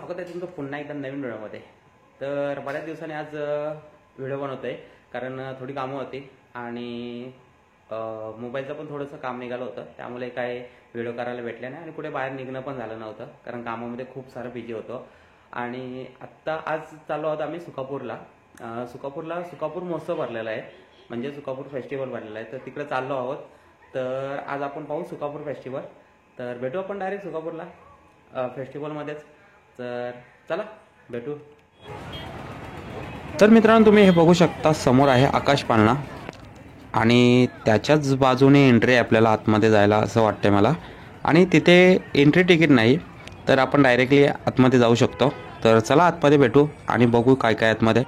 स्वागत आहे तुमचं पुन्हा एकदा नवीन व्हिडिओमध्ये। तर बऱ्याच दिवसांनी आज व्हिडिओ बनवतोय कारण थोडी कामं होती आणि मोबाईलचं पण थोडंसं काम निघालं होतं, त्यामुळे काय व्हिडिओ करायला भेटले नाही आणि कुठे बाहेर निघणं पण झालं नव्हतं कारण कामामध्ये खूप सारं बिझी होतो। आणि आत्ता आज चाललो आहोत आम्ही सुकापूरला। सुकापूर महोत्सव भरलेला आहे, म्हणजे सुकापूर फेस्टिवल भरलेला आहे, तर तिकडे चाललो आहोत। तर आज आपण पाहू सुकापूर फेस्टिवल। तर भेटू आपण डायरेक्ट सुकापूरला फेस्टिवलमध्येच। तर चला भेटू। तर मित्रांनो, तुम्ही हे बघू शकता, समोर आहे आकाश पाळणा आणि त्याच्याच बाजूने एंट्री आपल्याला आतमध्ये जायला असं वाटतंय मला। आणि तिथे एंट्री तिकीट नाही, तर आपण डायरेक्टली आतमध्ये जाऊ शकतो। तर चला आतमध्ये भेटू आणि बघू काय काय आतमध्ये।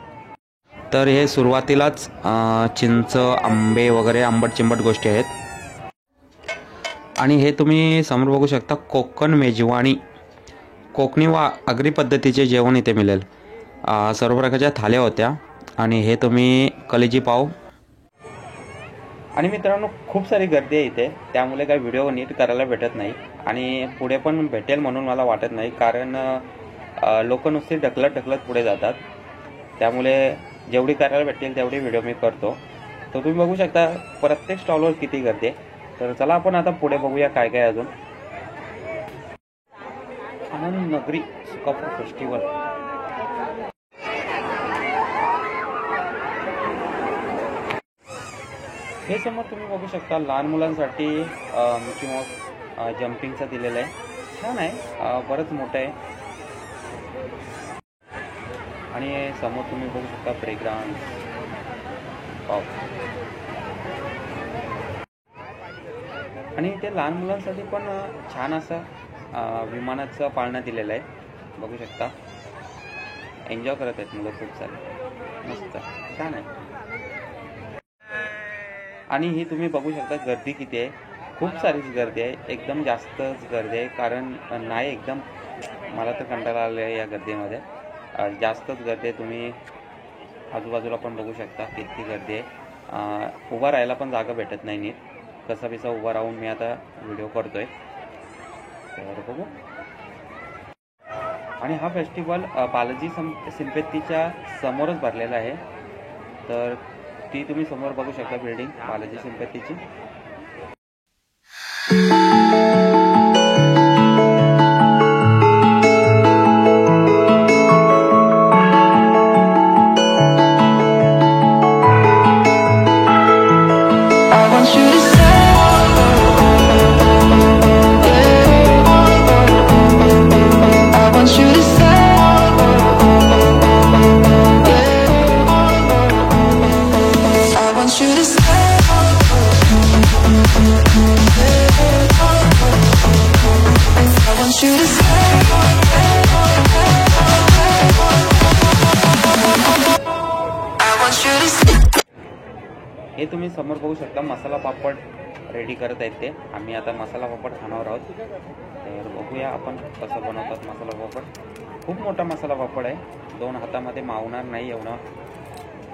तर हे सुरुवातीलाच चिंच, आंबे वगैरे आंबट चिंबट गोष्टी आहेत। आणि हे तुम्ही समोर बघू शकता, कोकण मेजवानी, कोकणी व आगरी पद्धतीचे जेवण इथे मिळेल। सर्व प्रकारच्या थाल्या होत्या आणि हे तुम्ही कलेजी पाव। आणि मित्रांनो, खूप सारी गर्दी आहे इथे, त्यामुळे काही व्हिडिओ नीट करायला भेटत नाही आणि पुढे पण भेटेल म्हणून मला वाटत नाही, कारण लोक नुसते ढकलत पुढे जातात। त्यामुळे जेवढी करायला भेटेल तेवढी व्हिडिओ मी करतो। तर तुम्ही बघू शकता प्रत्येक स्टॉलवर किती गर्दी आहे। तर चला आपण आता पुढे बघूया काय काय अजून। आनंद नगरी सुकापूर फेस्टिवल। हे समोर तुम्ही बघू शकता लहान मुलांसाठी मिकी माऊस जम्पिंगचं दिलेलं आहे, छान आहे, बरंच मोठं आहे। आणि समोर तुम्ही बघू शकता ब्रेकडान्स। आणि ते लहान मुलांसाठी पण छान असं विमानाचं पाळणं दिलेलं आहे, बघू शकता, एन्जॉय करत आहेत मुलं खूप सारे, मस्त छान आहे। आणि ही तुम्ही बघू शकता गर्दी किती आहे, खूप सारीच गर्दी आहे, एकदम जास्तच गर्दी आहे, कारण नाही एकदम मला तर कंटाळा आला आहे या गर्दीमध्ये, जास्तच गर्दी आहे। तुम्ही आजूबाजूला पण बघू शकता किती गर्दी आहे, उभा राहायला पण जागा भेटत नाही नीट, कसा बिसा उभा राहून मी आता व्हिडिओ करतोय। तर बघू। आणि हा फेस्टिवल बालाजी सिंपेतीच्या समोरच भरलेला आहे। तर ती तुम्ही समोर बघू शकता बिल्डिंग बालाजी सिंपेतीची। हे तुम्ही समोर बघू शकता मसाला पापड रेडी करत आहेत ते, आम्ही आता मसाला पापड खाणार आहोत। तर बघूया आपण कसं बनवतात मसाला पापड। खूप मोठा मसाला पापड आहे, 2 हातामध्ये मावणार नाही एवढा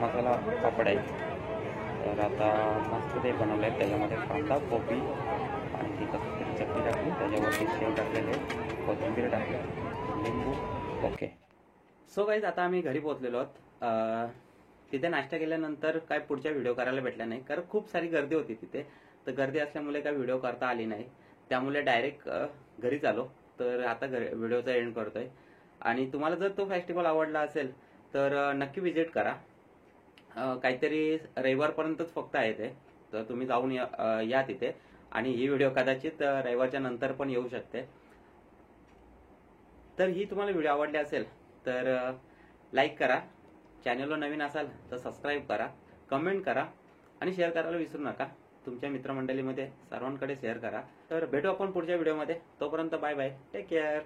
मसाला पापड आहे। तर आता मस्त ते बनवलं आहे, त्याच्यामध्ये कांदा, कोबी आणि ती कसं चटणी टाकली, त्याच्यावरती शेव टाकलेले, कोथिंबीर टाकली, लिंबू। ओके, सो गाईज आता आम्ही घरी पोहोचलेलो आहोत। तिथे नाश्ता केल्यानंतर काय पुढच्या व्हिडिओ करायला भेटला नाही, कारण खूप सारी गर्दी होती तिथे, तर गर्दी असल्यामुळे काय व्हिडिओ करता आली नाही, त्यामुळे डायरेक्ट घरीच आलो। तर आता व्हिडिओचा एंड करतोय। आणि तुम्हाला जर तो फेस्टिवल आवडला असेल तर नक्की विजिट करा, काहीतरी रविवारपर्यंतच फक्त आहे ते, तर तुम्ही जाऊन या तिथे। आणि ही व्हिडिओ कदाचित रविवारच्या नंतर पण येऊ शकते। तर ही तुम्हाला व्हिडिओ आवडली असेल तर लाईक करा, चॅनलवर नवीन असाल तर सबस्क्राईब करा, कमेंट करा आणि शेअर करायला विसरू नका, तुमच्या मित्रमंडळीमध्ये सर्वांकडे शेअर करा। तर भेटू आपण पुढच्या व्हिडिओमध्ये, तोपर्यंत बाय बाय, टेक केअर।